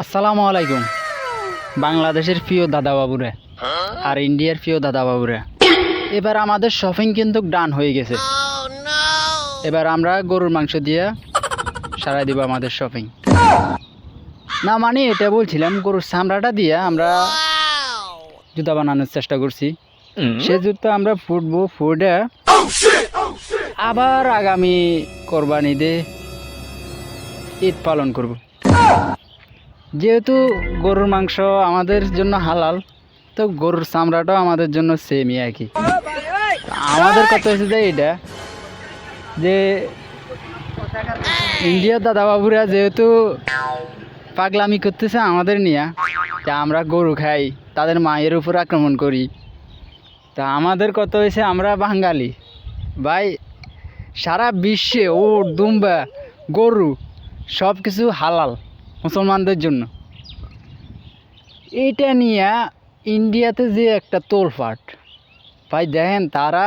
আসসালামু আলাইকুম। বাংলাদেশের প্রিয় দাদা বাবুরা আর ইন্ডিয়ার প্রিয় দাদা বাবুরা, এবার আমাদের শপিং কিন্তু ডান হয়ে গেছে। এবার আমরা গরুর মাংস দিয়ে সারাই দিব আমাদের শপিং। না মানে এটা বলছিলাম, গরুর চামড়াটা দিয়ে আমরা জুতা বানানোর চেষ্টা করছি। সে জুতা আমরা ফুটবো, ফুটে আবার আগামী কোরবানিতে ঈদ পালন করব। যেহেতু গরুর মাংস আমাদের জন্য হালাল, তো গরুর চামড়াটাও আমাদের জন্য সেমই আর কি। আমাদের কথা হচ্ছে যে এটা যে ইন্ডিয়ার দাদা বাবুরা যেহেতু পাগলামি করতেছে আমাদের নিয়ে, তা আমরা গরু খাই, তাদের মায়ের উপর আক্রমণ করি। তা আমাদের কথা হয়েছে আমরা বাঙালি ভাই, সারা বিশ্বে ওট দুম্বা গরু সব কিছু হালাল মুসলমানদের জন্য। এইটা নিয়ে ইন্ডিয়াতে যে একটা তোলপাট ভাই, দেখেন তারা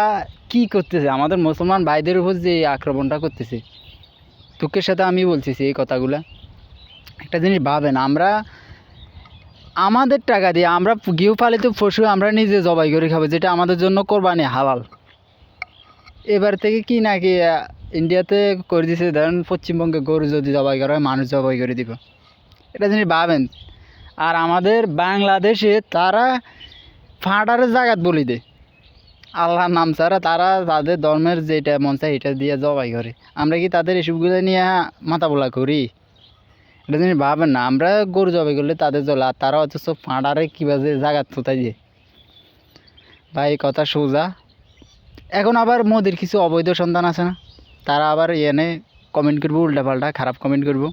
কি করতেছে, আমাদের মুসলমান ভাইদের উপর যে আক্রমণটা করতেছে। দুঃখের সাথে আমি বলতেছি এই কথাগুলা। একটা জিনিস ভাবেন, আমরা আমাদের টাকা দিয়ে আমরা গৃহপালিত পশু আমরা নিজে জবাই করে খাবো, যেটা আমাদের জন্য কোরবানি হালাল। এবার থেকে কি নাকি ইন্ডিয়াতে করে দিছে, ধরেন পশ্চিমবঙ্গে গরু যদি জবাই করা হয় মানুষ জবাই করে দিব। এটা জিনিস ভাবেন। আর আমাদের বাংলাদেশে তারা ফাটারের জায়গাত বলি দেয় আল্লাহর নাম ছাড়া, তারা তাদের ধর্মের যেটা মন চায় এটা দিয়ে জবাই করে। আমরা কি তাদের এসবগুলো নিয়ে মাথা বোলা করি? এটা জিনিস ভাবেন না, আমরা গরু জবাই করলে তাদের জ্বলে, আর তারা অথচ ফাটারে কীভাবে জায়গাত থোতাই দিয়ে। ভাই কথা সোজা। এখন আবার মোদির কিছু অবৈধ সন্তান আছে না, তারা আবার এনে কমেন্ট করবো উল্টাপাল্টা খারাপ কমেন্ট করব।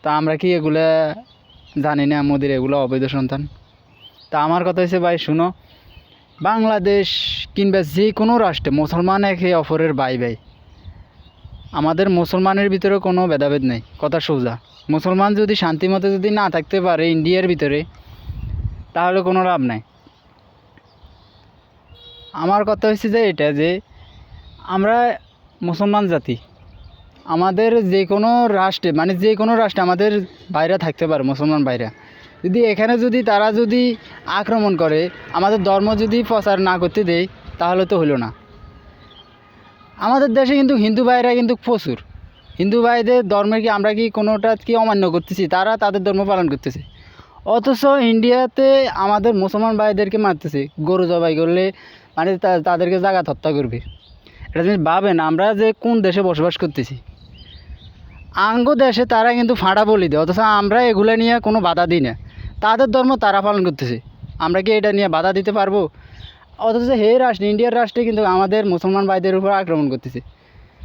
তা আমরা কি এগুলো জানি না মোদির এগুলো অবৈধ সন্তান? তা আমার কথা হচ্ছে ভাই শুনো, বাংলাদেশ কিংবা যে কোনো রাষ্ট্রে মুসলমান একে অপরের ভাই ভাই। আমাদের মুসলমানের ভিতরে কোনো ভেদাভেদ নেই, কথা সোজা। মুসলমান যদি শান্তিমতো যদি না থাকতে পারে ইন্ডিয়ার ভিতরে, তাহলে কোনো লাভ নাই। আমার কথা হচ্ছে যে এটা যে আমরা মুসলমান জাতি, আমাদের যে কোনো রাষ্ট্রে মানে যে কোনো রাষ্ট্রে আমাদের ভাইরা থাকতে পারে, মুসলমান ভাইরা। যদি এখানে যদি তারা যদি আক্রমণ করে, আমাদের ধর্ম যদি প্রচার না করতে দেয়, তাহলে তো হলো না। আমাদের দেশে কিন্তু হিন্দু ভাইরা কিন্তু প্রচুর। হিন্দু ভাইদের ধর্মের কি আমরা কি কোনোটা কি অমান্য করতেছি? তারা তাদের ধর্ম পালন করতেছে। অথচ ইন্ডিয়াতে আমাদের মুসলমান ভাইদেরকে মারতেছে, গরু জবাই করলে মানে তাদেরকে জায়গা হত্যা করবে। এটা জিনিস ভাবেন, আমরা যে কোন দেশে বসবাস করতেছি। আঙ্গ দেশে তারা কিন্তু ফাঁড়া বলি দেয়, অথচ আমরা এগুলো নিয়ে কোনো বাধা দিই না। তাদের ধর্ম তারা পালন করতেছে, আমরা কি এটা নিয়ে বাধা দিতে পারবো? অথচ হে রাষ্ট্র ইন্ডিয়ার রাষ্ট্রে কিন্তু আমাদের মুসলমান ভাইদের উপর আক্রমণ করতেছে।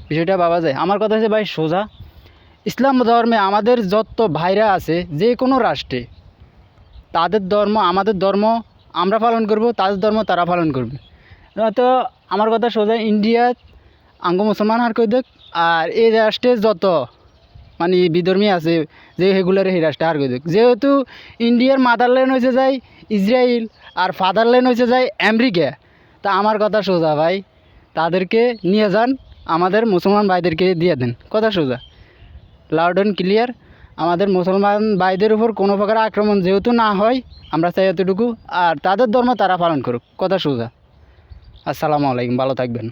বিষয়টা ভাবা যায়। আমার কথা হচ্ছে ভাই সোজা, ইসলাম ধর্মে আমাদের যত ভাইরা আছে যে কোনো রাষ্ট্রে, তাদের ধর্ম আমাদের ধর্ম আমরা পালন করব, তাদের ধর্ম তারা পালন করবে। তো আমার কথা সোজা, ইন্ডিয়া আঙ্গ মুসলমান আর কই দেখ, আর এই রাষ্ট্রে যত মানে বিধর্মী আছে যে সেগুলোর এই রাষ্ট্রে আর কই দেখ। যেহেতু ইন্ডিয়ার মাদারল্যান্ড হয়েছে যায় ইসরায়েল, আর ফাদারল্যান্ড হয়েছে যায় আমেরিকা। তা আমার কথা সোজা ভাই, তাদেরকে নিয়ে যান, আমাদের মুসলমান ভাইদেরকে দিয়ে দেন। কথা সোজা, লাউড অ্যান্ড ক্লিয়ার। আমাদের মুসলমান ভাইদের উপর কোনো প্রকার আক্রমণ যেহেতু না হয়, আমরা চাই এতটুকু। আর তাদের ধর্ম তারা পালন করুক, কথা সোজা। আসসালামু আলাইকুম, ভালো থাকবেন।